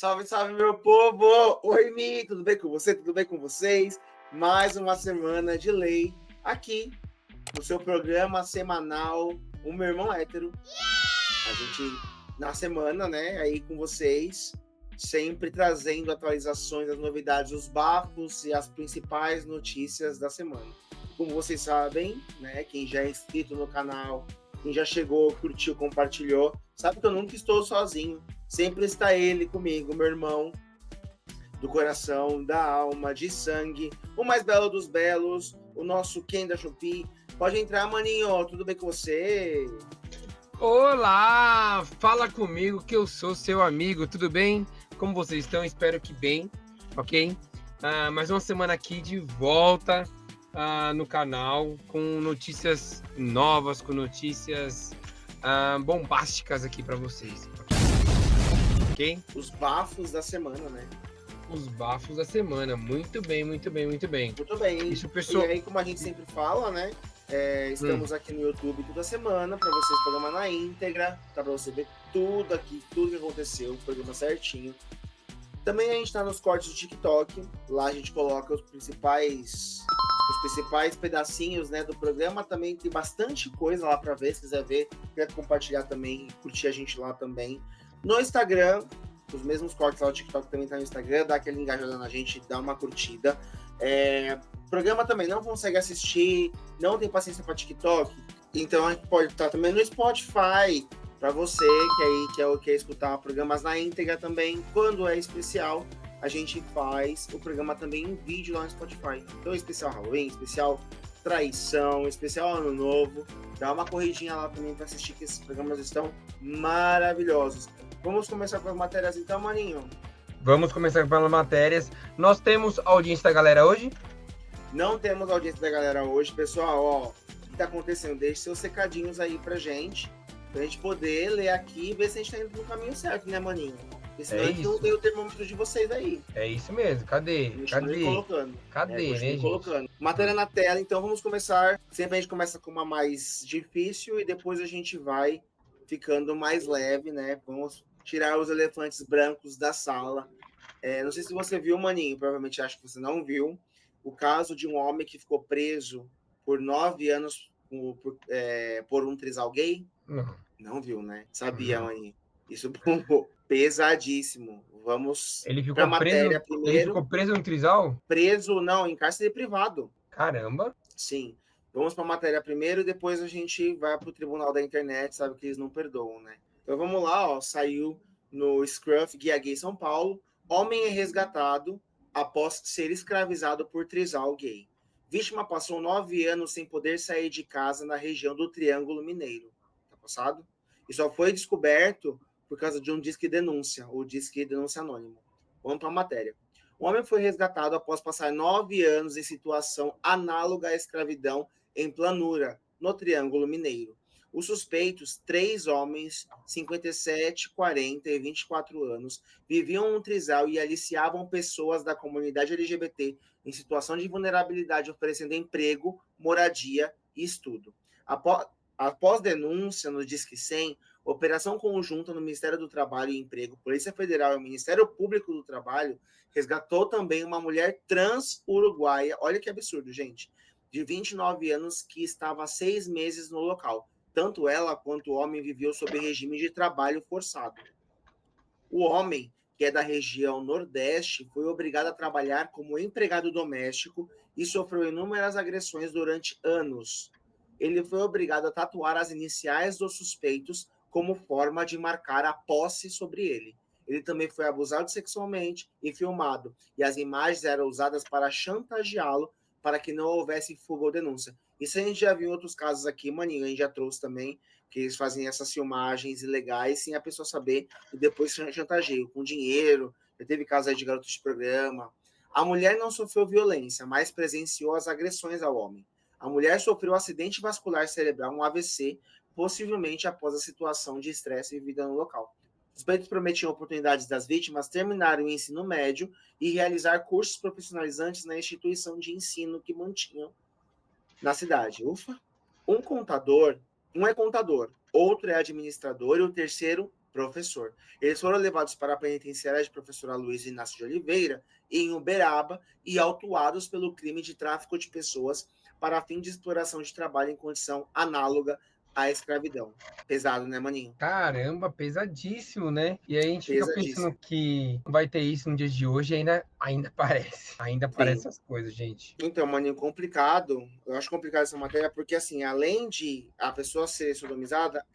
Salve, salve, meu povo! Oi, Mi, tudo bem com você? Tudo bem com vocês? Mais uma semana de lei aqui no seu programa semanal, O Meu Irmão Hétero. A gente, na semana, né, aí com vocês, sempre trazendo atualizações, as novidades, os bafos e as principais notícias da semana. Como vocês sabem, né, quem já é inscrito no canal, quem já chegou, curtiu, compartilhou, sabe que eu nunca estou sozinho. Sempre está ele comigo, meu irmão, do coração, da alma, de sangue, o mais belo dos belos, o nosso Ken da Shopee. Pode entrar, maninho, tudo bem com você? Olá, fala comigo que eu sou seu amigo, tudo bem? Como vocês estão? Espero que bem, ok? Mais uma semana aqui de volta no canal com notícias novas, com notícias bombásticas aqui para vocês, ok? Os bafos da semana, né? Os bafos da semana, muito bem, muito bem, muito bem. Muito bem. Isso, pessoal. E aí, como a gente sempre fala, né? Estamos aqui no YouTube toda semana para vocês programar na íntegra, tá? Para você ver tudo aqui, tudo que aconteceu, o programa certinho. Também a gente está nos cortes do TikTok, lá a gente coloca os principais pedacinhos, né, do programa. Também tem bastante coisa lá para ver, se quiser ver, quer compartilhar também, curtir a gente lá também. No Instagram, os mesmos cortes lá, o TikTok também tá no Instagram, dá aquele engajamento na gente, dá uma curtida. Programa também não consegue assistir, não tem paciência para TikTok, então a gente pode estar também no Spotify, para você que quer escutar programas na íntegra também. Quando é especial, a gente faz o programa também em vídeo lá no Spotify. Então, especial Halloween, especial Traição, especial Ano Novo. Dá uma corridinha lá também para assistir, que esses programas estão maravilhosos. Vamos começar com as matérias então, maninho? Vamos começar pelas matérias. Nós temos audiência da galera hoje? Não temos audiência da galera hoje, pessoal. Ó, o que tá acontecendo? Deixe seus recadinhos aí pra gente poder ler aqui e ver se a gente tá indo no caminho certo, né, maninho? Porque senão a gente não tem o termômetro de vocês aí. É isso mesmo, cadê? Colocando. Cadê, né, colocando. Matéria na tela, então vamos começar. Sempre a gente começa com uma mais difícil e depois a gente vai ficando mais leve, né? Vamos tirar os elefantes brancos da sala. Não sei se você viu, maninho, provavelmente acho que você não viu, o caso de um homem que ficou preso por 9 anos por um trisal gay. Não viu, né? Sabia, maninho. Isso bombou. Pesadíssimo. Vamos para a matéria primeiro. Ele ficou preso no trisal? Preso, não, em cárcere privado. Caramba. Sim. Vamos para a matéria primeiro e depois a gente vai para o tribunal da internet, sabe que eles não perdoam, né? Então vamos lá, ó. Saiu no Scruff, Guia Gay São Paulo. Homem é resgatado após ser escravizado por trisal gay. Vítima passou 9 anos sem poder sair de casa na região do Triângulo Mineiro. Tá passado? E só foi descoberto por causa de um disque denúncia, ou disque denúncia anônimo. Vamos para a matéria. O homem foi resgatado após passar 9 anos em situação análoga à escravidão em Planura, no Triângulo Mineiro. Os suspeitos, 3 homens, 57, 40 e 24 anos, viviam um trisal e aliciavam pessoas da comunidade LGBT em situação de vulnerabilidade, oferecendo emprego, moradia e estudo. Após denúncia no Disque 100, operação conjunta no Ministério do Trabalho e Emprego, Polícia Federal e o Ministério Público do Trabalho resgatou também uma mulher trans uruguaia, olha que absurdo, gente, de 29 anos que estava há 6 meses no local. Tanto ela quanto o homem viviam sob regime de trabalho forçado. O homem, que é da região Nordeste, foi obrigado a trabalhar como empregado doméstico e sofreu inúmeras agressões durante anos. Ele foi obrigado a tatuar as iniciais dos suspeitos como forma de marcar a posse sobre ele. Ele também foi abusado sexualmente e filmado, e as imagens eram usadas para chantageá-lo para que não houvesse fuga ou denúncia. Isso a gente já viu em outros casos aqui, maninho, a gente já trouxe também, que eles fazem essas filmagens ilegais sem a pessoa saber e depois chantageiam com dinheiro. Já teve casos aí de garotos de programa. A mulher não sofreu violência, mas presenciou as agressões ao homem. A mulher sofreu um acidente vascular cerebral, um AVC, possivelmente após a situação de estresse vivida no local. Os suspeitos prometiam oportunidades das vítimas terminarem o ensino médio e realizar cursos profissionalizantes na instituição de ensino que mantinham na cidade. Um é contador, outro é administrador e o terceiro Professor. Eles foram levados para a penitenciária de professora Luiz Inácio de Oliveira, em Uberaba, e autuados pelo crime de tráfico de pessoas para fim de exploração de trabalho em condição análoga à escravidão. Pesado, né, maninho? Caramba, pesadíssimo, né? E aí a gente fica pensando Pesadíssimo. que vai ter isso no dia de hoje e ainda parece. Ainda Sim. parece as coisas, gente. Então, maninho, complicado. Eu acho complicado essa matéria porque, assim, além de a pessoa ser sodomizada,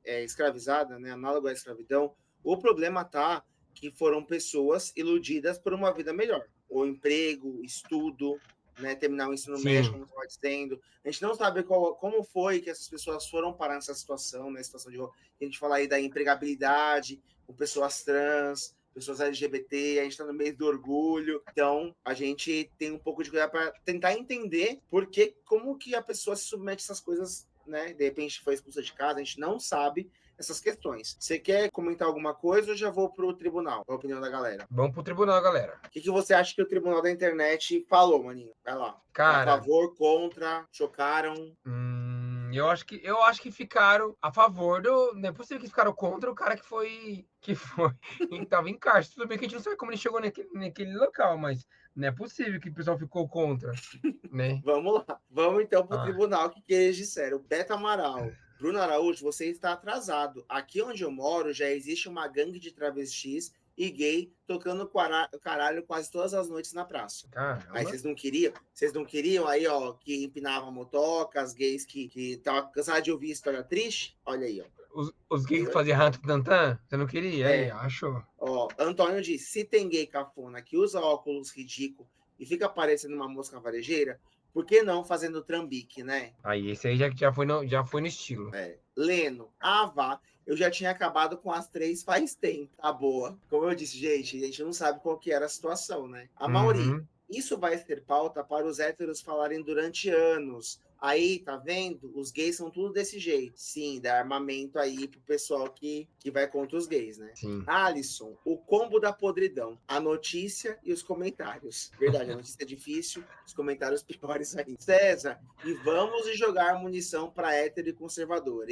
escravizada, né, análogo à escravidão, o problema tá que foram pessoas iludidas por uma vida melhor. O emprego, estudo, né, terminar o ensino médio, Sim, como você vai dizendo. A gente não sabe como foi que essas pessoas foram parar nessa situação, né, situação de... A gente fala aí da empregabilidade, com pessoas trans, pessoas LGBT, a gente está no meio do orgulho, então a gente tem um pouco de cuidado para tentar entender como que a pessoa se submete a essas coisas, né? De repente foi expulsa de casa, a gente não sabe essas questões. Você quer comentar alguma coisa ou já vou para o tribunal? A opinião da galera. vamos pro tribunal, galera. O que você acha que o tribunal da internet falou, maninho? Vai lá. É a Cara, favor, contra, chocaram? eu acho que ficaram a favor do. Não é possível que ficaram contra o cara que foi, que tava em cárcere. Tudo bem que a gente não sabe como ele chegou naquele local, mas não é possível que o pessoal ficou contra, né? Vamos lá. Vamos então para o Ah, tribunal. O que eles disseram? Beto Amaral. Bruno Araújo, você está atrasado. Aqui onde eu moro já existe uma gangue de travestis e gay tocando caralho quase todas as noites na praça. Aí caramba. vocês não queriam aí, ó, que empinavam motocas, gays que estavam cansados de ouvir história triste? Olha aí, ó. Os gays que faziam rato tantan, você não queria? Aí, É, achou. ó, Antônio diz, se tem gay cafona que usa óculos ridículo e fica parecendo uma mosca varejeira, por que não fazendo trambique, né? Aí, esse aí já foi no estilo. Leno, vá. Eu já tinha acabado com as 3 faz tempo. Tá boa. Como eu disse, gente, a gente não sabe qual que era a situação, né? A Mauri, Uhum. isso vai ser pauta para os héteros falarem durante anos. Aí, tá vendo? Os gays são tudo desse jeito. Sim, dá armamento aí pro pessoal que vai contra os gays, né? Sim. Alisson, o combo da podridão. A notícia e os comentários. Verdade, a notícia é difícil, os comentários piores aí. César, e vamos jogar munição para hétero e conservador.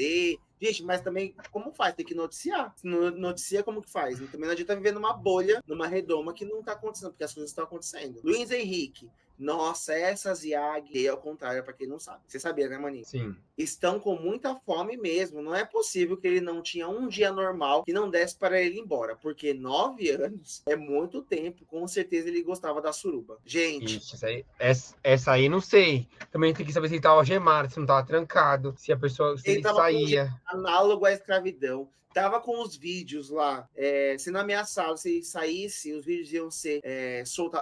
Gente, mas também, como faz? Tem que noticiar. Se não noticia, como que faz? Também não adianta viver numa bolha, numa redoma que não tá acontecendo, porque as coisas estão acontecendo. Luiz Henrique, nossa, essas IAG é ao contrário, para quem não sabe. Você sabia, né, maninho? Sim. Estão com muita fome mesmo. Não é possível que ele não tinha um dia normal que não desse para ele ir embora, porque 9 anos é muito tempo. Com certeza ele gostava da suruba. Gente, Ixi, essa aí não sei. Também tem que saber se ele tava algemado, se não tava trancado, se ele ele estava com um jeito saía. análogo à escravidão. Tava com os vídeos lá, sendo ameaçado. Se saísse, os vídeos iam ser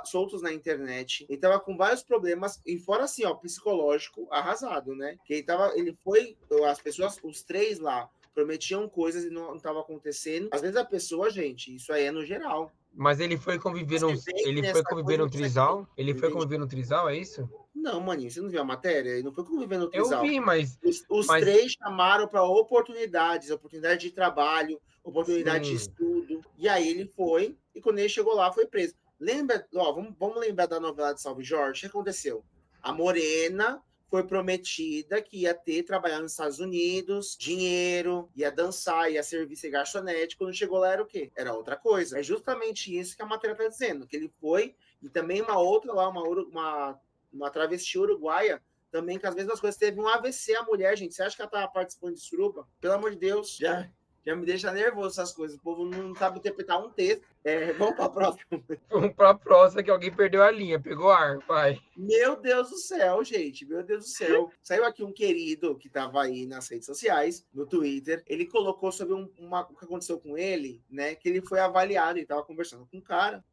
soltos na internet. Ele tava com vários problemas, e fora assim, ó, psicológico arrasado, né? Que ele foi, as pessoas, os 3 lá, prometiam coisas e não estava acontecendo. Às vezes a pessoa, gente, isso aí é no geral. Mas ele foi conviver Você num, vem ele foi nessa conviver coisa, num não consegue entender. trisal? Ele Não foi entendi. conviver num trisal, é isso? Não, maninho, você não viu a matéria? Ele não foi convivendo no Eu trisal. vi, mas, Os mas 3 chamaram para oportunidades, oportunidade de trabalho, oportunidade de sim, estudo. E aí ele foi, e quando ele chegou lá, foi preso. Lembra, ó, vamos lembrar da novela de Salve Jorge? O que aconteceu? A Morena foi prometida que ia trabalhar nos Estados Unidos, dinheiro, ia dançar, ia servir ser garçonete. Quando chegou lá, era o quê? Era outra coisa. É justamente isso que a matéria está dizendo, que ele foi, e também uma outra lá, uma travesti uruguaia, também que às vezes as coisas teve um AVC a mulher, gente. Você acha que ela tava participando de suruba? Pelo amor de Deus, já me deixa nervoso essas coisas. O povo não sabe interpretar um texto. Vamos para a próxima. vamos pra próxima que alguém perdeu a linha, pegou ar, vai. Meu Deus do céu, gente. Meu Deus do céu. Saiu aqui um querido que estava aí nas redes sociais, no Twitter. Ele colocou sobre o que aconteceu com ele, né? Que ele foi avaliado e estava conversando com um cara.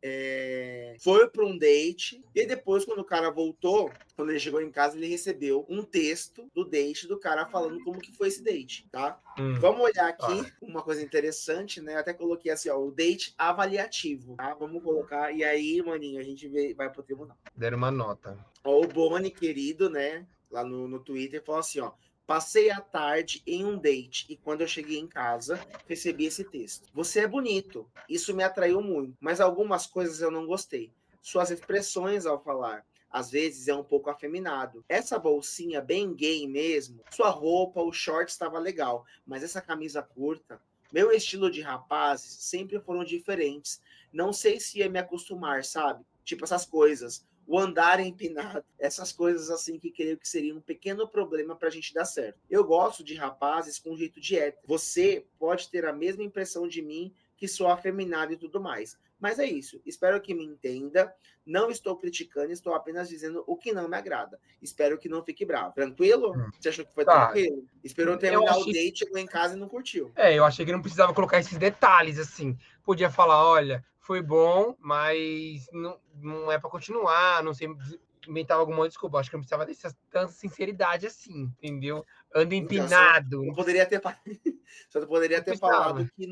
Foi para um date. E depois, quando o cara voltou, quando ele chegou em casa, ele recebeu um texto do date do cara falando como que foi esse date, tá? Vamos olhar aqui uma coisa interessante, né? Até coloquei assim, ó, o date avaliativo, tá? Vamos colocar. E aí, maninho, a gente vai pro tribunal. Deram uma nota. Ó, o Boni, querido, né? Lá no Twitter, falou assim, ó. Passei a tarde em um date e quando eu cheguei em casa, recebi esse texto. Você é bonito. Isso me atraiu muito, mas algumas coisas eu não gostei. Suas expressões ao falar. Às vezes é um pouco afeminado. Essa bolsinha bem gay mesmo. Sua roupa, o short estava legal, mas essa camisa curta, Meu estilo de rapazes sempre foram diferentes. Não sei se ia me acostumar, sabe? Tipo essas coisas. O andar empinado, essas coisas assim que creio que seria um pequeno problema pra gente dar certo. Eu gosto de rapazes com jeito de hétero. Você pode ter a mesma impressão de mim, que sou afeminado e tudo mais. Mas é isso. Espero que me entenda. Não estou criticando, estou apenas dizendo o que não me agrada. Espero que não fique bravo. Tranquilo? Você achou que foi Tá. tranquilo? Esperou Eu terminar o achei, date, chegou em casa e não curtiu. eu achei que não precisava colocar esses detalhes assim. Podia falar, olha, foi bom, mas não é para continuar, não sei, inventava alguma desculpa. Acho que não precisava dessa tanta sinceridade assim, entendeu? Anda Então, só empinado, não poderia ter, só poderia não ter falado precisava. que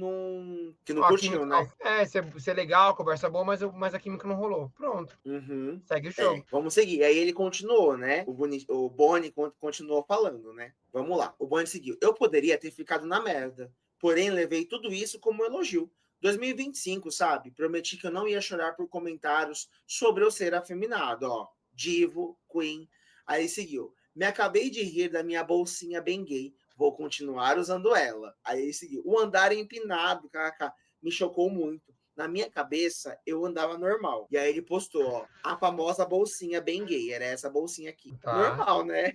não A curtiu, química né? ser legal, conversa boa, mas a química não rolou. Pronto, Uhum. segue o jogo. Vamos seguir. Aí ele continuou, né? O Bonnie continuou falando, né? Vamos lá. O Bonnie seguiu. Eu poderia ter ficado na merda, porém levei tudo isso como um elogio. 2025, sabe? Prometi que eu não ia chorar por comentários sobre eu ser afeminado, ó. Divo, Queen. Aí seguiu. Me acabei de rir da minha bolsinha bem gay. Vou continuar usando ela. Aí seguiu. O andar empinado, kkk, me chocou muito. Na minha cabeça, eu andava normal. E aí ele postou, ó, a famosa bolsinha bem gay. Era essa bolsinha aqui. Tá. Normal, né?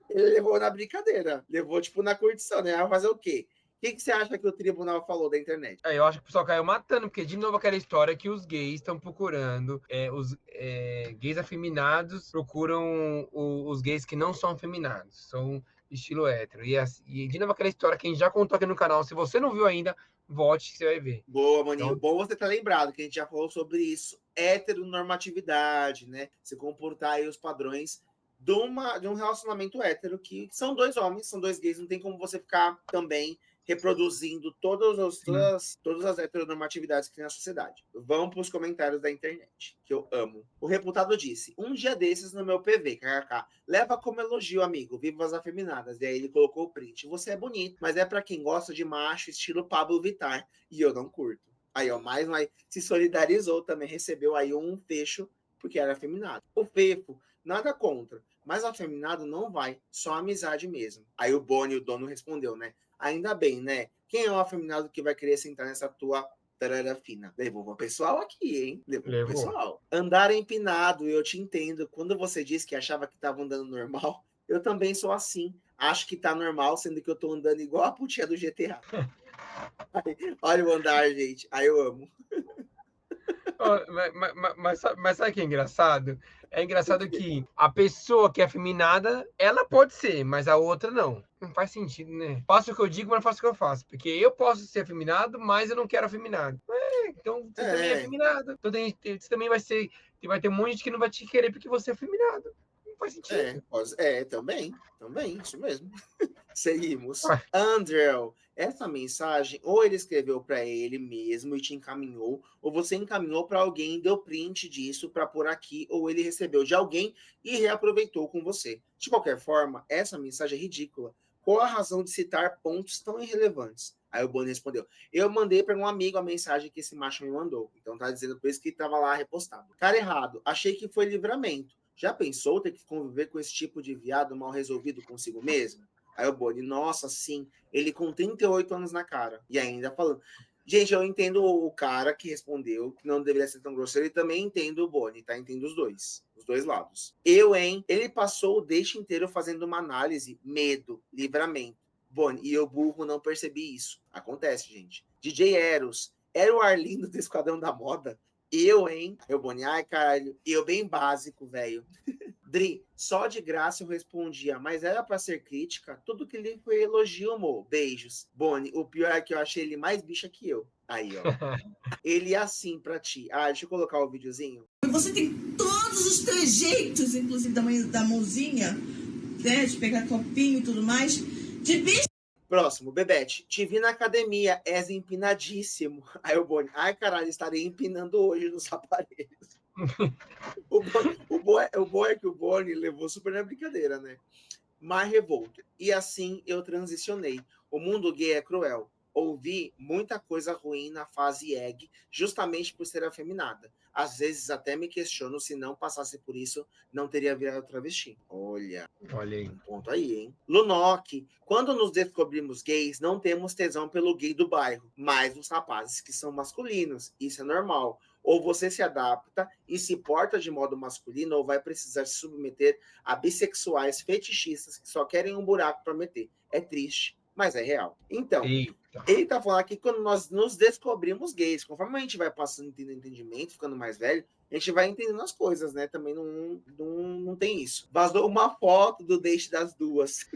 Ele levou na brincadeira. Levou, tipo, na curtição, né? Vai fazer o quê? O que você acha que o tribunal falou da internet? Eu acho que o pessoal caiu matando, porque de novo aquela história que os gays estão procurando, os gays afeminados procuram os gays que não são afeminados, são estilo hétero. E de novo aquela história que a gente já contou aqui no canal. Se você não viu ainda, volte que você vai ver. Boa, Maninho. Então, Bom você ter lembrado que a gente já falou sobre isso. Heteronormatividade, né? Se comportar aí os padrões de um relacionamento hétero, que são dois homens, são dois gays, não tem como você ficar também reproduzindo sim. todas as heteronormatividades que tem na sociedade. Vamos para os comentários da internet, que eu amo. O reputado disse, um dia desses no meu PV, kkk, leva como elogio, amigo, viva as afeminadas. E aí ele colocou o print. Você é bonito, mas é para quem gosta de macho estilo Pablo Vittar, e eu não curto. Aí, ó, mais um aí se solidarizou também, recebeu aí um fecho, porque era afeminado. O Fefo, nada contra, mas afeminado não vai, só amizade mesmo. Aí o Boni, o dono, respondeu, né? Ainda bem, né? Quem é o afeminado que vai querer sentar nessa tua tarara fina? Levou o pessoal aqui, hein? Levou o Levou. pessoal. Andar empinado, eu te entendo. Quando você disse que achava que estava andando normal, eu também sou assim. Acho que tá normal, sendo que eu tô andando igual a putinha do GTA. Olha o andar, gente. Aí eu amo. Mas sabe o que é engraçado? É engraçado que a pessoa que é afeminada, ela pode ser, mas a outra não. Não faz sentido, né? Faço o que eu digo, mas não faço o que eu faço. Porque eu posso ser afeminado, mas eu não quero afeminado. Então você também é É, afeminado. Então você também vai ter um monte de gente que não vai te querer porque você é afeminado. Não faz sentido. também, isso mesmo. Seguimos. Ué, Andrew, essa mensagem, ou ele escreveu para ele mesmo e te encaminhou, ou você encaminhou para alguém, deu print disso para pôr aqui, ou ele recebeu de alguém e reaproveitou com você. De qualquer forma, essa mensagem é ridícula. Qual a razão de citar pontos tão irrelevantes? Aí o Bonnie respondeu: eu mandei para um amigo a mensagem que esse macho me mandou. Então tá dizendo por isso que estava lá repostado. Cara errado, achei que foi livramento. Já pensou ter que conviver com esse tipo de viado mal resolvido consigo mesmo? Aí o Boni, nossa, sim, ele com 38 anos na cara. E ainda falando. Gente, eu entendo o cara que respondeu, que não deveria ser tão grosseiro, e também entendo o Boni, tá? Entendo os dois lados. Eu, hein? Ele passou o date inteiro fazendo uma análise, medo, livramento. Boni, e eu burro não percebi isso. Acontece, gente. DJ Eros, era o Arlindo do Esquadrão da Moda? Eu, hein? Eu, Boni, ai, caralho, eu bem básico, velho. Dri, só de graça eu respondia, mas era pra ser crítica, tudo que ele foi elogio, amor. Beijos. Boni, o pior é que eu achei ele mais bicha que eu. Aí, ó. Ele é assim pra ti. Ah, deixa eu colocar o videozinho. Você tem todos os trejeitos, inclusive da mãozinha, né, de pegar copinho e tudo mais, de bicho. Próximo, Bebete. Te vi na academia, és empinadíssimo. Aí o Boni, ai caralho, estarei empinando hoje nos aparelhos. O bom é que o Boni levou super na brincadeira, né? My Revolt. E assim eu transicionei. O mundo gay é cruel. ouvi muita coisa ruim na fase egg, justamente por ser afeminada. Às vezes até me questiono se não passasse por isso, não teria virado travesti. Olha Olha aí. um ponto aí, hein? Lunoc, quando nos descobrimos gays, não temos tesão pelo gay do bairro, mas os rapazes que são masculinos. Isso é normal. Ou você se adapta e se porta de modo masculino, ou vai precisar se submeter a bissexuais fetichistas que só querem um buraco para meter. É triste, mas é real. Então, Eita. ele tá falando aqui que quando nós nos descobrimos gays, conforme a gente vai passando tendo entendimento, ficando mais velho, a gente vai entendendo as coisas, né? Também não tem isso. Vazou uma foto do date das duas.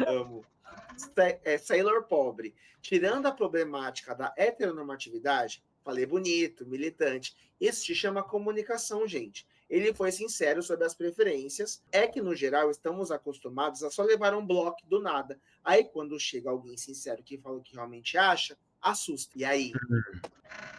Amo. Sailor pobre. Tirando a problemática da heteronormatividade, falei bonito, militante. Isso se chama comunicação, gente. Ele foi sincero sobre as preferências. É que, no geral, estamos acostumados a só levar um bloco do nada. Aí, quando chega alguém sincero que fala o que realmente acha, assusta. E aí?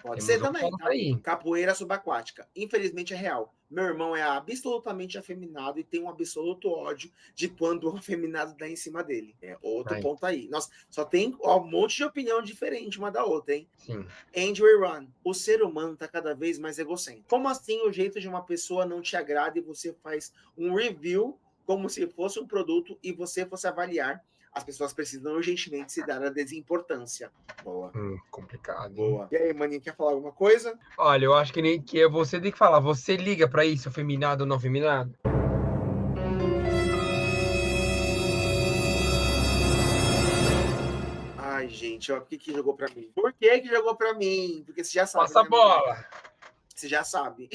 Pode ser também, tá? Capoeira subaquática. Infelizmente é real. Meu irmão é absolutamente afeminado e tem um absoluto ódio de quando o afeminado dá em cima dele. É outro ponto aí. Nossa, só tem um monte de opinião diferente uma da outra, hein? Sim. Andrew e Run. O ser humano tá cada vez mais egocêntrico. Como assim o jeito de uma pessoa não te agrada e você faz um review como se fosse um produto e você fosse avaliar? As pessoas precisam urgentemente se dar a desimportância. Boa. Complicado. Boa. E aí, maninho, quer falar alguma coisa? Olha, eu acho que você tem que falar. Você liga pra isso, afeminado ou não afeminado? Ai, gente, ó, por que jogou pra mim? Por que jogou pra mim? Porque você já sabe. Passa a bola. Você já sabe.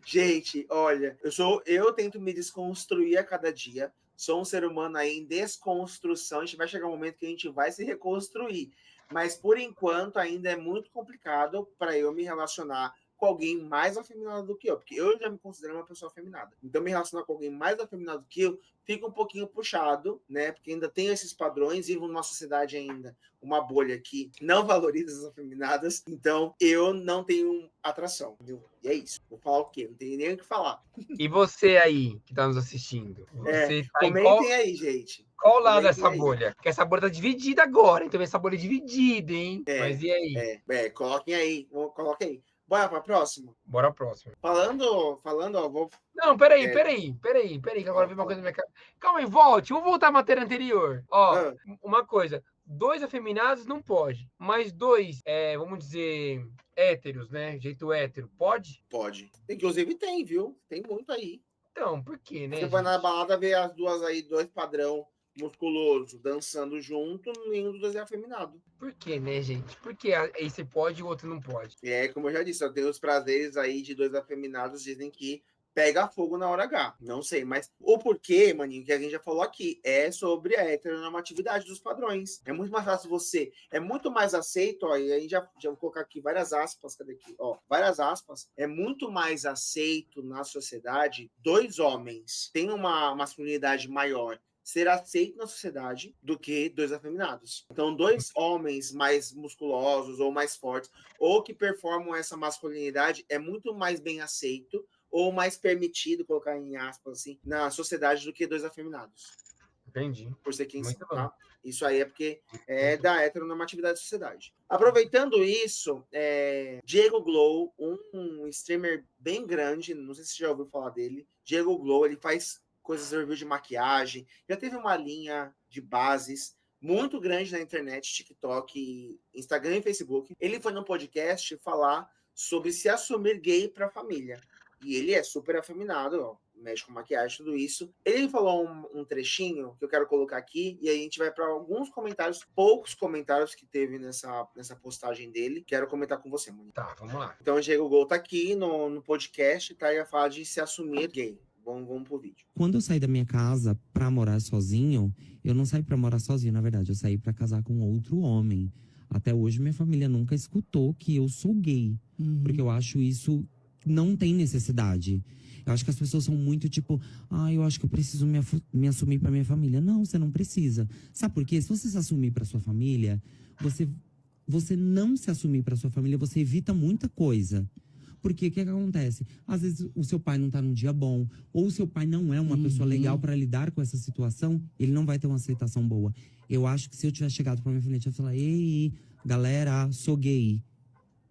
Gente, olha, eu tento me desconstruir a cada dia. Sou um ser humano aí em desconstrução. A gente vai chegar um momento que a gente vai se reconstruir. Mas, por enquanto, ainda é muito complicado para eu me relacionar com alguém mais afeminado do que eu. Porque eu já me considero uma pessoa afeminada. Então, me relacionar com alguém mais afeminado do que eu fica um pouquinho puxado, né? Porque ainda tem esses padrões e numa sociedade ainda, uma bolha que não valoriza as afeminadas. Então, eu não tenho atração. Entendeu? E é isso. Vou falar o quê? Não tem nem o que falar. E você aí, que tá nos assistindo? Você tá comentem aí, gente. Qual lado dessa bolha? Porque essa bolha tá dividida agora, então essa bolha é dividida, hein? Mas e aí? Coloquem aí. Coloquem aí. Bora pra próxima? Bora pra próxima. Falando, ó, vou... Não, peraí, que agora vem uma coisa na minha cabeça. Calma aí, volte, vamos voltar à matéria anterior. Ó, uma coisa, 2 afeminados não pode, mas 2, vamos dizer, héteros, né, jeito hétero, pode? Pode. Inclusive tem, viu? Tem muito aí. Então, por quê, né, Você vai na balada ver as duas aí, 2 padrão musculoso, dançando junto, nenhum dos dois é afeminado. Por que, né, gente? Por que esse pode e o outro não pode? Como eu já disse, eu tenho os prazeres aí de 2 afeminados, dizem que pega fogo na hora H. Não sei, mas o porquê, maninho, que a gente já falou aqui, é sobre a heteronormatividade dos padrões. É muito mais fácil você, é muito mais aceito, ó, e a gente já vou colocar aqui várias aspas, cadê aqui? Ó, várias aspas. É muito mais aceito na sociedade 2 homens têm uma masculinidade maior ser aceito na sociedade do que 2 afeminados. Então, 2 homens mais musculosos ou mais fortes, ou que performam essa masculinidade, é muito mais bem aceito ou mais permitido, colocar em aspas assim, na sociedade do que 2 afeminados. Entendi. Por ser quem Muito tá? Isso aí é porque é da heteronormatividade da sociedade. Aproveitando isso, Diego Glow, um streamer bem grande, não sei se você já ouviu falar dele. Diego Glow, ele faz coisas de review de maquiagem, já teve uma linha de bases muito grande na internet, TikTok, Instagram e Facebook. Ele foi no podcast falar sobre se assumir gay para a família. E ele é super afeminado, ó, mexe com maquiagem, tudo isso. Ele falou um trechinho que eu quero colocar aqui, e aí a gente vai para alguns comentários, poucos comentários que teve nessa postagem dele. Quero comentar com você, Monique. Tá, vamos lá. Então, o Diego Gol tá aqui no podcast, tá? E a falar de se assumir gay. Vamos pro vídeo. Quando eu saí da minha casa pra morar sozinho, eu não saí pra morar sozinho, na verdade. Eu saí pra casar com outro homem. Até hoje, minha família nunca escutou que eu sou gay. Porque eu acho isso não tem necessidade. Eu acho que as pessoas são muito tipo, eu acho que eu preciso me assumir pra minha família. Não, você não precisa. Sabe por quê? Se você se assumir pra sua família, você não se assumir pra sua família, você evita muita coisa. Porque o que acontece? Às vezes o seu pai não tá num dia bom, ou o seu pai não é uma pessoa legal pra lidar com essa situação, ele não vai ter uma aceitação boa. Eu acho que se eu tivesse chegado pra minha filha, eu ia falar, ei, galera, sou gay.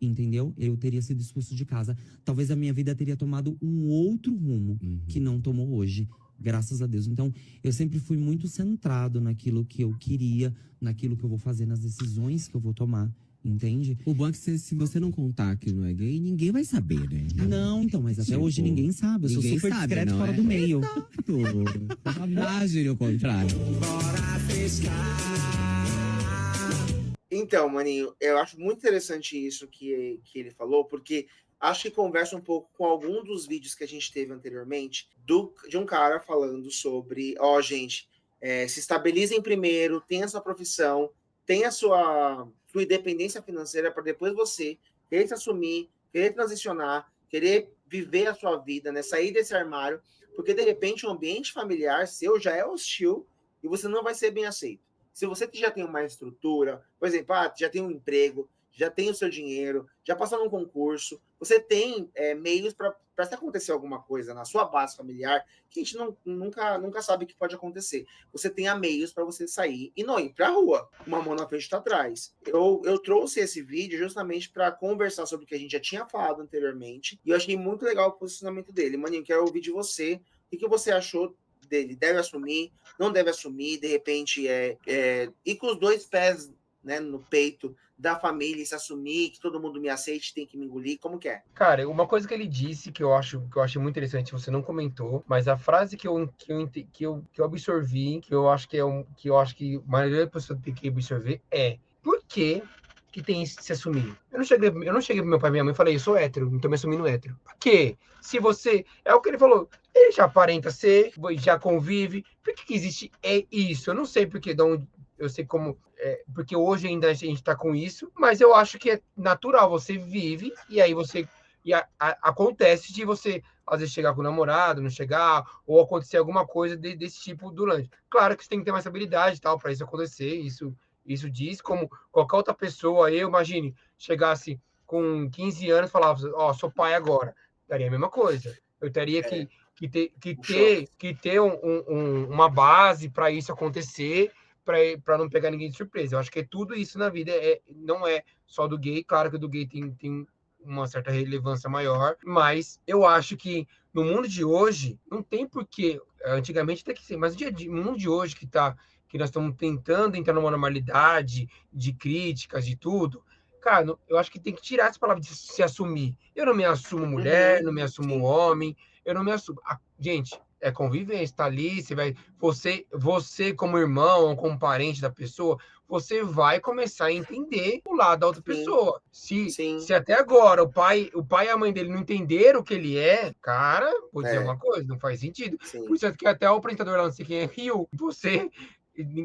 Entendeu? Eu teria sido expulso de casa. Talvez a minha vida teria tomado um outro rumo que não tomou hoje. Graças a Deus. Então, eu sempre fui muito centrado naquilo que eu queria, naquilo que eu vou fazer, nas decisões que eu vou tomar. Entende? O bom é que se você não contar que não é gay, ninguém vai saber, né? Não, então, mas até Tipo, hoje ninguém sabe. Eu sou ninguém super sabe, discreto não fora é? do meio. Imagine o contrário. Então, maninho, eu acho muito interessante isso que ele falou, porque acho que conversa um pouco com algum dos vídeos que a gente teve anteriormente, de um cara falando sobre, gente, se estabilizem primeiro, tenha a sua profissão, tenha a sua independência financeira para depois você querer se assumir, querer transicionar, querer viver a sua vida, né? Sair desse armário, porque de repente o ambiente familiar seu já é hostil e você não vai ser bem aceito. Se você já tem uma estrutura, por exemplo, já tem um emprego, já tem o seu dinheiro, já passou num concurso, você tem meios para se acontecer alguma coisa na sua base familiar, que a gente nunca sabe o que pode acontecer. Você tenha meios para você sair e não ir para a rua, uma mão na frente e outra atrás. Eu trouxe esse vídeo justamente para conversar sobre o que a gente já tinha falado anteriormente, e eu achei muito legal o posicionamento dele. Maninho, quero ouvir de você, o que você achou dele? Deve assumir, não deve assumir, de repente ir com os dois pés, né, no peito da família e se assumir, que todo mundo me aceite, tem que me engolir, como que é? Cara, uma coisa que ele disse que eu achei muito interessante, você não comentou, mas a frase que eu absorvi, que eu acho que a maioria das pessoas tem que absorver é: por que tem isso de se assumir? Eu não cheguei pro meu pai e minha mãe e falei, eu sou hétero, então me assumindo hétero. Por quê? Se você, é o que ele falou, ele já aparenta ser, já convive, por que existe isso? Eu não sei porque, eu sei como, porque hoje ainda a gente tá com isso, mas eu acho que é natural, você vive, e aí você, acontece de você, às vezes, chegar com o namorado, não chegar, ou acontecer alguma coisa desse tipo durante. Claro que você tem que ter mais habilidade e tal, para isso acontecer, isso diz, como qualquer outra pessoa, eu imagine, chegasse com 15 anos e falava, sou pai agora, daria a mesma coisa. Eu teria que ter uma base para isso acontecer, para não pegar ninguém de surpresa. Eu acho que tudo isso na vida não é só do gay, claro que o do gay tem uma certa relevância maior, mas eu acho que no mundo de hoje, não tem porquê, antigamente até que sim, mas no mundo de hoje que nós estamos tentando entrar numa normalidade de críticas, de tudo, cara, eu acho que tem que tirar essa palavra de se assumir. Eu não me assumo mulher, não me assumo homem, eu não me assumo. Gente, é convivência, tá ali, você como irmão, ou como parente da pessoa, você vai começar a entender o lado da outra pessoa. Se até agora o pai e a mãe dele não entenderam o que ele é, cara, vou dizer uma coisa, não faz sentido. Sim. Por isso que até o apresentador lá, não sei quem é, riu,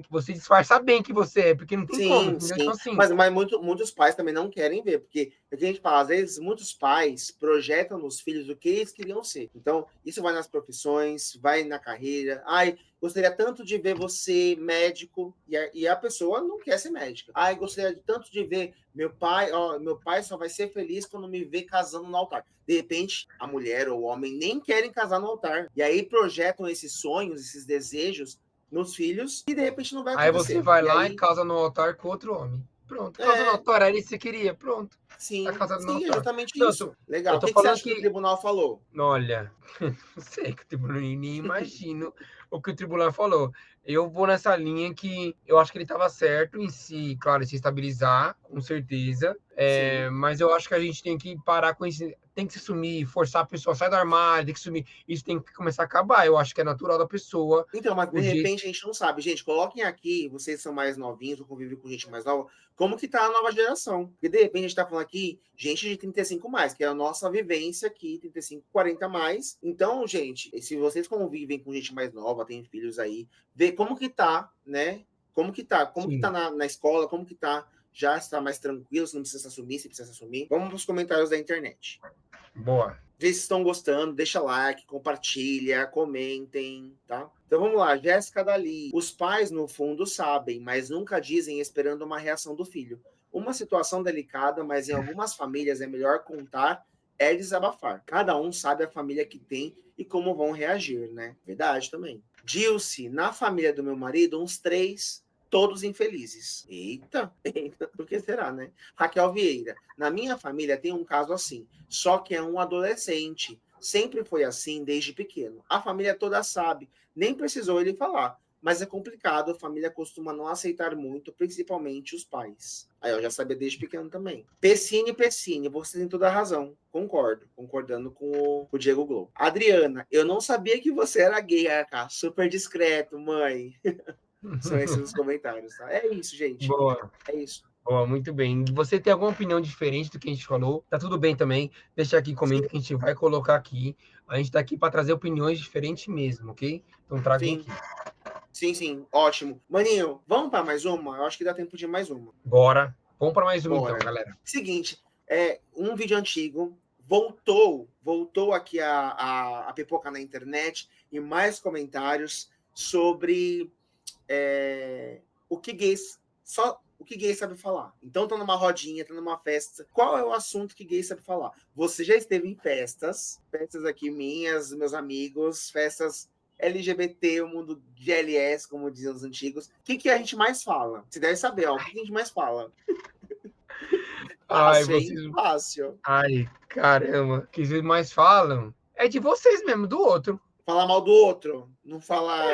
você disfarça bem que você é, porque não tem como. Então, assim, mas muitos pais também não querem ver, porque é que a gente fala, às vezes muitos pais projetam nos filhos o que eles queriam ser. Então, isso vai nas profissões, vai na carreira. Gostaria tanto de ver você médico, e a pessoa não quer ser médica. Gostaria tanto de ver meu pai só vai ser feliz quando me ver casando no altar. De repente, a mulher ou o homem nem querem casar no altar. E aí projetam esses sonhos, esses desejos nos filhos, e de repente não vai acontecer. Aí você vai lá e casa no altar com outro homem. Pronto, casa no altar, era isso que você queria, pronto. Sim, no exatamente isso. Legal. O que você acha que o tribunal falou? Olha, não sei que o tribunal, nem imagino o que o tribunal falou. Eu vou nessa linha que eu acho que ele estava certo em se, claro, se estabilizar, com certeza. Mas eu acho que a gente tem que parar com isso, tem que se assumir, forçar a pessoa a sair do armário, tem que sumir. Isso tem que começar a acabar. Eu acho que é natural da pessoa. Então, mas de repente a gente não sabe. Gente, coloquem aqui, vocês são mais novinhos, ou convivem com gente mais nova, como que tá a nova geração. Porque de repente a gente tá falando aqui, gente de 35 mais, que é a nossa vivência aqui, 35, 40 mais. Então, gente, se vocês convivem com gente mais nova, tem filhos aí, vê como que tá, né? Como que tá na escola, como que tá, já está mais tranquilo, se não precisa se assumir, se precisa se assumir. Vamos para os comentários da internet. Boa. Vê se estão gostando, deixa like, compartilha, comentem, tá? Então vamos lá, Jéssica Dali. Os pais, no fundo, sabem, mas nunca dizem esperando uma reação do filho. Uma situação delicada, mas em algumas famílias é melhor contar é desabafar. Cada um sabe a família que tem e como vão reagir, né? Verdade também. Dilce, na família do meu marido, uns 3, todos infelizes. Eita, por que será, né? Raquel Vieira, na minha família tem um caso assim, só que é um adolescente. Sempre foi assim desde pequeno. A família toda sabe, nem precisou ele falar. Mas é complicado, a família costuma não aceitar muito, principalmente os pais. Aí eu já sabia desde pequeno também. Pessine, você tem toda a razão. Concordando com o Diego Globo. Adriana, eu não sabia que você era gay, AK. Super discreto, mãe. São esses os comentários, tá? É isso, gente. Boa. É isso. Boa, muito bem. Você tem alguma opinião diferente do que a gente falou? Tá tudo bem também. Deixa aqui, comenta que a gente vai colocar aqui. A gente tá aqui para trazer opiniões diferentes mesmo, ok? Então traguem aqui. Sim, ótimo. Maninho, vamos para mais uma? Eu acho que dá tempo de mais uma. Bora. Vamos para mais uma Bora. então, galera. Seguinte, um vídeo antigo, voltou aqui a pipoca na internet e mais comentários sobre o que gays sabe falar. Então tá numa rodinha, tá numa festa. Qual é o assunto que gay sabe falar? Você já esteve em festas aqui minhas, meus amigos, festas LGBT, o mundo GLS, como diziam os antigos. O que a gente mais fala? Você deve saber, ó. O que a gente mais fala? Fácil. Ai, caramba. O que vocês mais falam é de vocês mesmo, do outro. Falar mal do outro. Não falar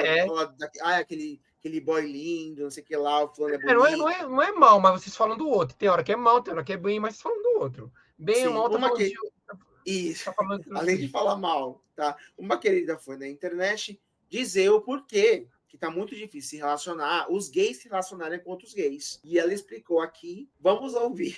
aquele boy lindo, não sei o que lá, o fulano é bonito. Não é mal, mas vocês falam do outro. Tem hora que é mal, tem hora que é bem, mas vocês falam do outro. Bem ou mal, tá falando de outro. Isso. Tá além de falar mal, tá? Uma querida foi na internet dizer o porquê que tá muito difícil se relacionar, os gays se relacionarem com outros gays. E ela explicou aqui. Vamos ouvir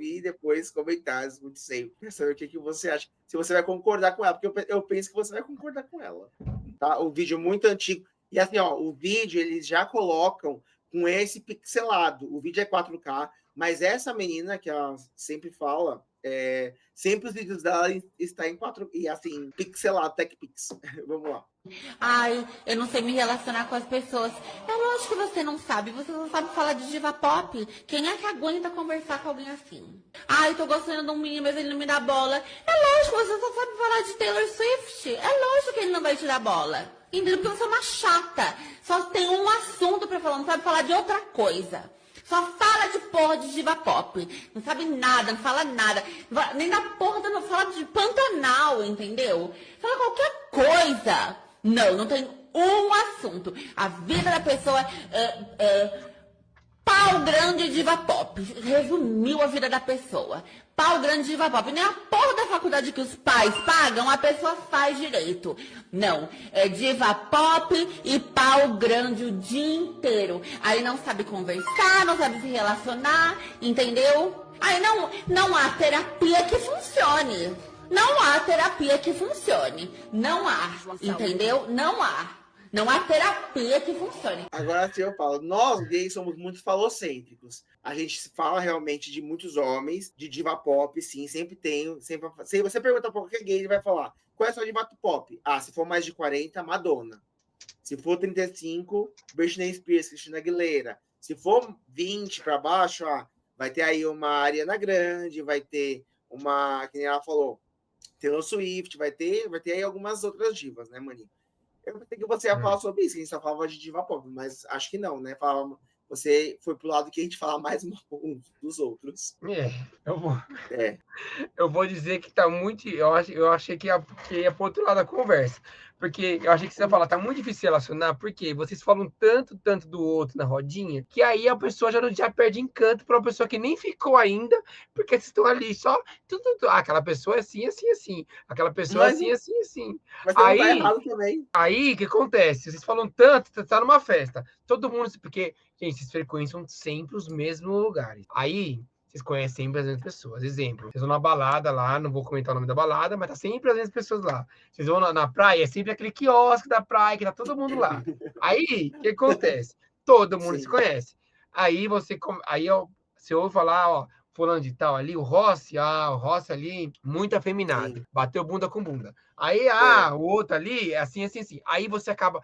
e depois comentários, muito sempre, pra saber o que você acha. Se você vai concordar com ela, porque eu penso que você vai concordar com ela. Tá? O vídeo muito antigo. E assim, ó, o vídeo eles já colocam com esse pixelado. O vídeo é 4K, mas essa menina que ela sempre fala, sempre os vídeos dela estão em 4 e assim, pixelado, TechPix. Vamos lá. Ai, eu não sei me relacionar com as pessoas. É lógico que você não sabe falar de diva pop. Quem é que aguenta conversar com alguém assim? Ai, tô gostando de um menino, mas ele não me dá bola. É lógico, você só sabe falar de Taylor Swift. É lógico que ele não vai te dar bola. Entendeu? Porque você é uma chata. Só tem um assunto pra falar, não sabe falar de outra coisa. Só fala de porra de diva pop. Não sabe nada, não fala nada. Nem da porra, não fala de Pantanal, entendeu? Fala qualquer coisa. Não tem um assunto. A vida da pessoa pau grande diva pop. Resumiu a vida da pessoa. Pau grande diva pop. Nem a porra da faculdade que os pais pagam, a pessoa faz direito. Não, é diva pop e pau grande o dia inteiro. Aí não sabe conversar, não sabe se relacionar, entendeu? Aí não há terapia que funcione. Não há terapia que funcione. Não há, entendeu? Não há. Não há terapia que funcione. Agora sim eu falo, nós gays somos muito falocêntricos. A gente fala realmente de muitos homens, de diva pop, sim, sempre tem. Se você perguntar para qualquer gay, ele vai falar, qual é a sua diva pop? Ah, se for mais de 40, Madonna. Se for 35, Britney Spears, Christina Aguilera. Se for 20 para baixo, vai ter aí uma Ariana Grande, vai ter uma, que nem ela falou, Taylor Swift, vai ter aí algumas outras divas, né, maninho? Eu pensei que você ia falar sobre isso, que a gente só falava de diva pop, mas acho que não, né? Você foi pro lado que a gente fala mais uns dos outros. Eu vou dizer que tá muito. Eu achei que ia pro outro lado da conversa. Porque eu achei que você ia falar, tá muito difícil se relacionar, porque vocês falam tanto do outro na rodinha, que aí a pessoa já perde encanto pra uma pessoa que nem ficou ainda, porque vocês estão ali só. Aquela pessoa é assim. Aquela pessoa é assim. Mas aí, tá errado também. Aí, o que acontece? Vocês falam tanto, tá numa festa. Todo mundo. Porque, gente, vocês frequentam sempre os mesmos lugares. Aí. Vocês conhecem sempre as mesmas pessoas. Exemplo, vocês vão na balada lá, não vou comentar o nome da balada, mas tá sempre as mesmas pessoas lá. Vocês vão na praia, é sempre aquele quiosque da praia, que tá todo mundo lá. Aí, o que acontece? Todo mundo se conhece. Aí você ouve falar, ó, fulano de tal ali, o Rossi ali, muito afeminado. Bateu bunda com bunda. Aí, o outro ali, é assim. Aí você acaba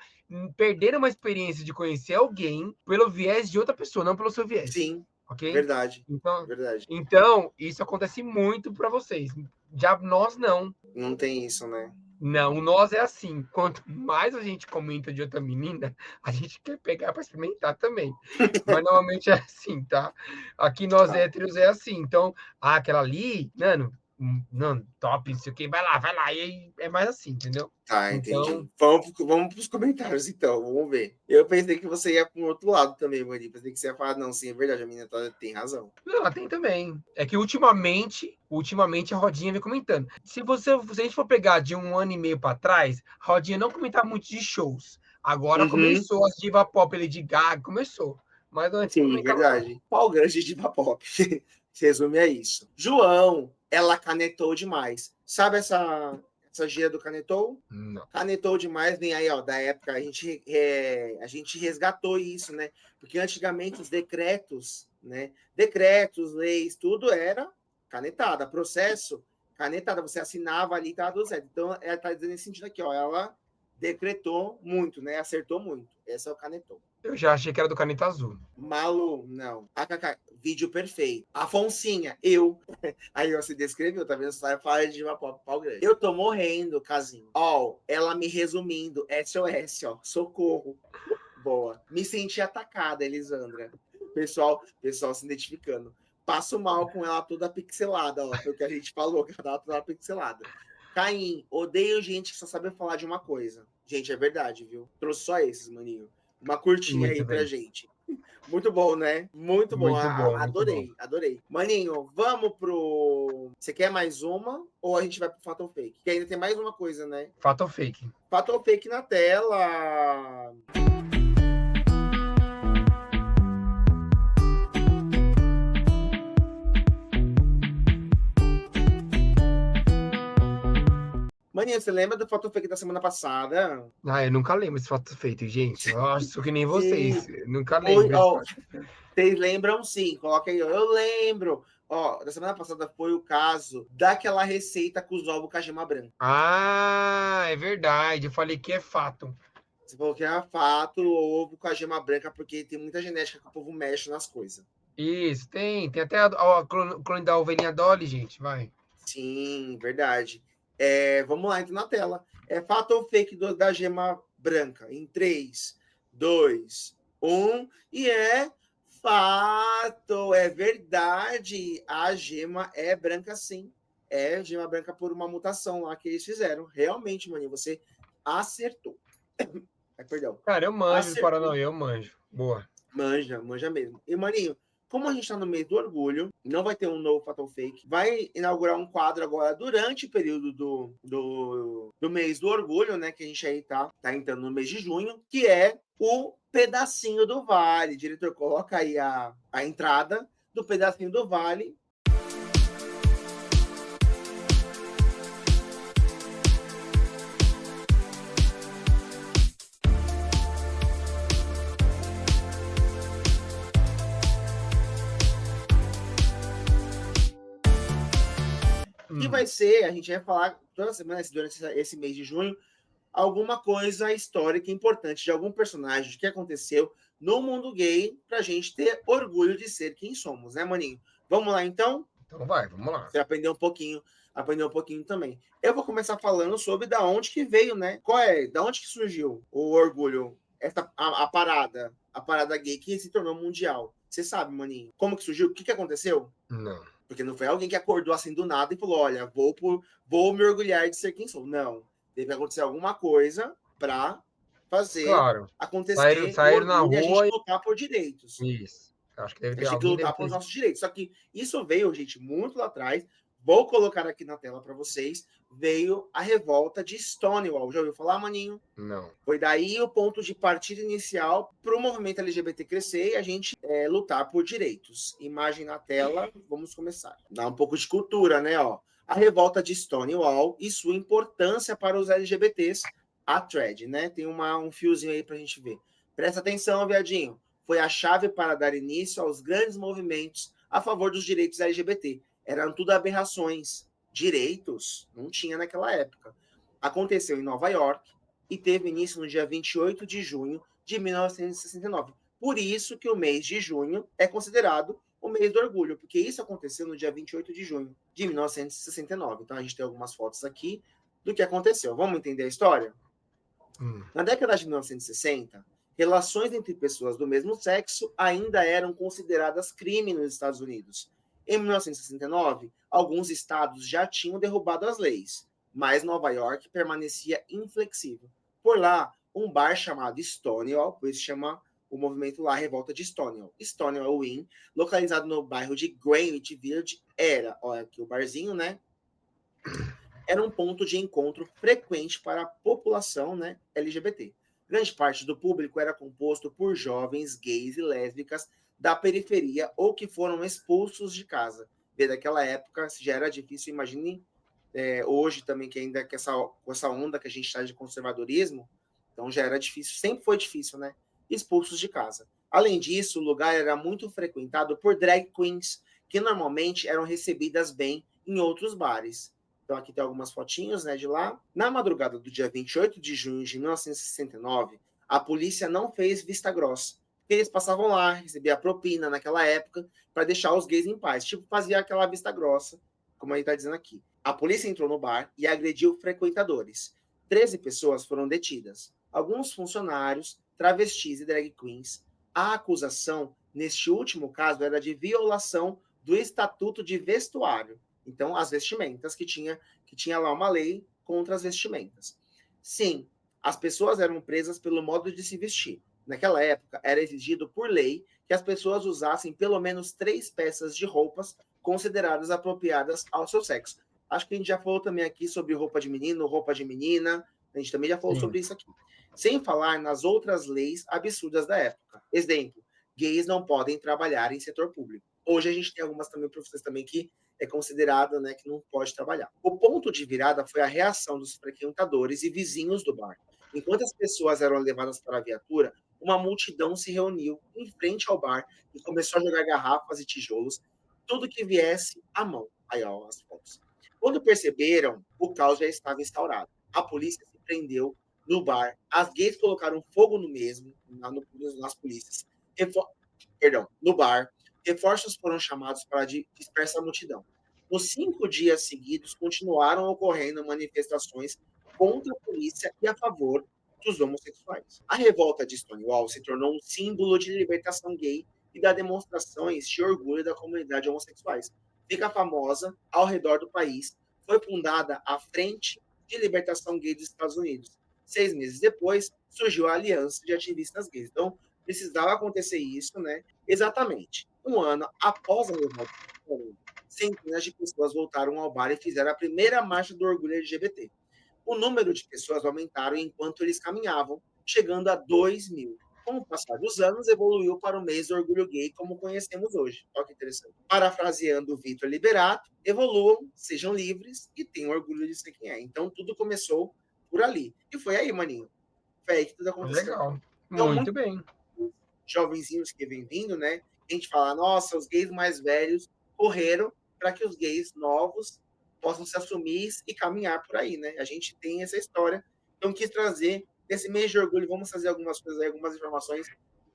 perdendo uma experiência de conhecer alguém pelo viés de outra pessoa, não pelo seu viés. Sim. Okay? Verdade. Então, isso acontece muito para vocês. Já nós não. Não tem isso, né? Não, nós é assim. Quanto mais a gente comenta de outra menina, a gente quer pegar para experimentar também. Mas normalmente é assim, tá? Aqui nós Tá, héteros é assim. Então, aquela ali, mano, não, top, não sei o que, vai lá. E aí é mais assim, entendeu? tá, Então, entendi. Vamos pros comentários, então. Vamos ver. Eu pensei que você ia pro outro lado também, Mani. Pensei que você ia falar, não, sim, é verdade, a menina tem razão. não, tem também. É que ultimamente a Rodinha vem comentando. Se a gente for pegar de 1 ano e meio para trás, a Rodinha não comentava muito de shows. Agora Uhum. começou as diva pop, Lady Gaga, começou. Mas antes não Sim, comentava, não. verdade. Pau grande de diva pop. Se resume a isso. João, ela canetou demais. Sabe essa gíria do canetou? Não. Canetou demais, vem aí, ó, da época. A gente resgatou isso, né? Porque antigamente os decretos, né? Decretos, leis, tudo era canetada. Processo, canetada. Você assinava ali, tá tudo certo. Então, ela tá dizendo nesse sentido aqui, ó. Ela decretou muito, né? Acertou muito. Essa é o canetou. Eu já achei que era do Caneta Azul. Malu, não. AKK, vídeo perfeito. Afonsinha, eu. Aí você descreveu, tá vendo? Só fala de uma pau grande. Eu tô morrendo, casinho. Ó, ela me resumindo, SOS, ó. Socorro. Boa. Me senti atacada, Elisandra. Pessoal se identificando. Passo mal com ela toda pixelada, ó. Foi o que a gente falou, que ela toda pixelada. Caim, odeio gente que só sabe falar de uma coisa. Gente, é verdade, viu? Trouxe só esses, maninho. Uma curtinha aí Muito pra bem. gente. Muito bom, né? Muito bom. Muito bom, muito bom. Adorei. Maninho, vamos pro. Você quer mais uma? Ou a gente vai pro Fato ou Fake? Que ainda tem mais uma coisa, né? Fato ou fake? Fato ou Fake na tela. Maninho, você lembra do Fato ou Fake da semana passada? Ah, eu nunca lembro esse fato feito, gente. Eu acho que nem vocês. Sim. Eu nunca lembro. Ó, vocês lembram sim, coloca aí, ó. Eu lembro. Ó, da semana passada foi o caso daquela receita com os ovos com a gema branca. Ah, é verdade. Eu falei que é fato. Você falou que é fato, ovo com a gema branca, porque tem muita genética que o povo mexe nas coisas. Isso, tem. Tem até a clone da ovelhinha Dolly, gente. Vai. Sim, verdade. Vamos lá, então na tela. É fato ou fake da gema branca? Em 3, 2, 1. E é fato, é verdade. A gema é branca, sim. É gema branca por uma mutação lá que eles fizeram. Realmente, maninho, você acertou. Perdão. Cara, eu manjo do Acertou. Paranauê, eu manjo. Boa. Manja mesmo. E, maninho, como a gente está no mês do orgulho, não vai ter um novo Fatal Fake. Vai inaugurar um quadro agora durante o período do mês do orgulho, né? Que a gente aí tá entrando no mês de junho, que é o pedacinho do vale. Diretor, coloca aí a entrada do pedacinho do vale. Que vai ser, a gente vai falar toda semana, durante esse mês de junho, alguma coisa histórica importante de algum personagem que aconteceu no mundo gay pra gente ter orgulho de ser quem somos, né, maninho? Vamos lá, então? Então vai, vamos lá. Você aprendeu um pouquinho também. Eu vou começar falando sobre da onde que veio, né? Da onde que surgiu o orgulho, a parada gay que se tornou mundial. Você sabe, maninho? Como que surgiu? O que aconteceu? Não. Porque não foi alguém que acordou assim do nada e falou: olha, vou me orgulhar de ser quem sou. Não. Teve que acontecer alguma coisa para fazer acontecer saíram na e a gente rua lutar por direitos. Isso. Acho que deve ter A gente tem que lutar pelos nossos direitos. Só que isso veio, gente, muito lá atrás. Vou colocar aqui na tela para vocês. Veio a revolta de Stonewall. Já ouviu falar, maninho? Não. Foi daí o ponto de partida inicial para o movimento LGBT crescer e a gente lutar por direitos. Imagem na tela, vamos começar. Dá um pouco de cultura, né? Ó. A revolta de Stonewall e sua importância para os LGBTs, a thread, né? Tem um fiozinho aí para a gente ver. Presta atenção, viadinho. Foi a chave para dar início aos grandes movimentos a favor dos direitos LGBT. Eram tudo aberrações. Direitos não tinha naquela época. Aconteceu em Nova York e teve início no dia 28 de junho de 1969. Por isso que o mês de junho é considerado o mês do orgulho, porque isso aconteceu no dia 28 de junho de 1969. Então, a gente tem algumas fotos aqui do que aconteceu. Vamos entender a história? Na década de 1960, relações entre pessoas do mesmo sexo ainda eram consideradas crime nos Estados Unidos. Em 1969, alguns estados já tinham derrubado as leis, mas Nova York permanecia inflexível. Por lá, um bar chamado Stonewall, por isso chama o movimento lá Revolta de Stonewall. Stonewall Inn, localizado no bairro de Greenwich Village, olha aqui o barzinho, né? Era um ponto de encontro frequente para a população, né, LGBT. Grande parte do público era composto por jovens gays e lésbicas da periferia ou que foram expulsos de casa. Desde aquela época já era difícil, imagine hoje também, que ainda com essa onda que a gente está de conservadorismo, então já era difícil, sempre foi difícil, né? Expulsos de casa. Além disso, o lugar era muito frequentado por drag queens, que normalmente eram recebidas bem em outros bares. Então aqui tem algumas fotinhos, né, de lá. Na madrugada do dia 28 de junho de 1969, a polícia não fez vista grossa, porque eles passavam lá, recebiam a propina naquela época, para deixar os gays em paz. Tipo, fazia aquela vista grossa, como ele está dizendo aqui. A polícia entrou no bar e agrediu frequentadores. 13 pessoas foram detidas. Alguns funcionários, travestis e drag queens. A acusação, neste último caso, era de violação do Estatuto de Vestuário. Então, as vestimentas, que tinha lá uma lei contra as vestimentas. Sim, as pessoas eram presas pelo modo de se vestir. Naquela época, era exigido por lei que as pessoas usassem pelo menos 3 peças de roupas consideradas apropriadas ao seu sexo. Acho que a gente já falou também aqui sobre roupa de menino, roupa de menina. A gente também já falou sobre isso aqui. Sem falar nas outras leis absurdas da época. Exemplo, gays não podem trabalhar em setor público. Hoje a gente tem algumas também profissões também que é considerada, né, que não pode trabalhar. O ponto de virada foi a reação dos frequentadores e vizinhos do bar. Enquanto as pessoas eram levadas para a viatura, uma multidão se reuniu em frente ao bar e começou a jogar garrafas e tijolos, tudo que viesse à mão. Aí, ó, as fotos. Quando perceberam, o caos já estava instaurado. A polícia se prendeu no bar, as gays colocaram fogo no mesmo, nas polícias. No bar, reforços foram chamados para dispersar a multidão. Nos 5 dias seguidos, continuaram ocorrendo manifestações contra a polícia e a favor dos homossexuais. A revolta de Stonewall se tornou um símbolo de libertação gay e da demonstrações de orgulho da comunidade homossexuais. Fica famosa ao redor do país. Foi fundada a Frente de Libertação Gay dos Estados Unidos. 6 meses depois, surgiu a Aliança de Ativistas Gays. Então, precisava acontecer isso, né? Exatamente. Um ano após a revolta, centenas de pessoas voltaram ao bar e fizeram a primeira marcha do orgulho LGBT. O número de pessoas aumentaram enquanto eles caminhavam, chegando a 2.000. Com o passar dos anos, evoluiu para o mês do orgulho gay como conhecemos hoje. Olha que interessante. Parafraseando o Vitor Liberato, evoluam, sejam livres e tenham orgulho de ser quem é. Então, tudo começou por ali. E foi aí, maninho. Foi aí que tudo aconteceu. Legal. Então, muito bem. Jovenzinhos que vem vindo, né? A gente fala, nossa, os gays mais velhos correram para que os gays novos possam se assumir e caminhar por aí, né? A gente tem essa história. Então, quis trazer esse mês de orgulho, vamos fazer algumas coisas aí, algumas informações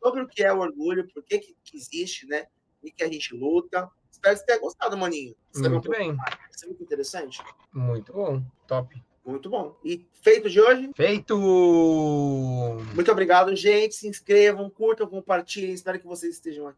sobre o que é o orgulho, por que existe, né? E que a gente luta. Espero que você tenha gostado, maninho. Muito bem. Isso é muito interessante. Muito bom. Top. Muito bom. E feito de hoje? Feito! Muito obrigado, gente. Se inscrevam, curtam, compartilhem. Espero que vocês estejam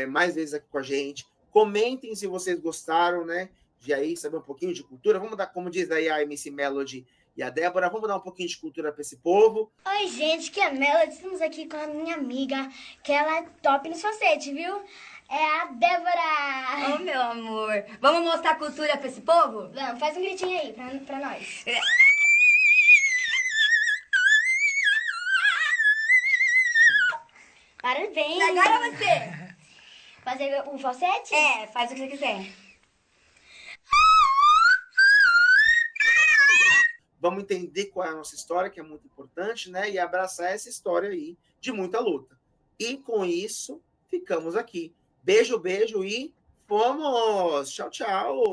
mais vezes aqui com a gente. Comentem se vocês gostaram, né? De aí saber um pouquinho de cultura. Vamos dar, como diz aí a MC Melody e a Débora, vamos dar um pouquinho de cultura para esse povo. Oi, gente, que é a Melody. Estamos aqui com a minha amiga, que ela é top no facete, viu? É a Débora. Oh, meu amor. Vamos mostrar cultura para esse povo? Vamos, faz um gritinho aí pra nós. Parabéns. Agora você. Fazer um falsete? É, faz o que você quiser. Vamos entender qual é a nossa história, que é muito importante, né? E abraçar essa história aí de muita luta. E com isso, ficamos aqui. Beijo, beijo e fomos! Tchau, tchau!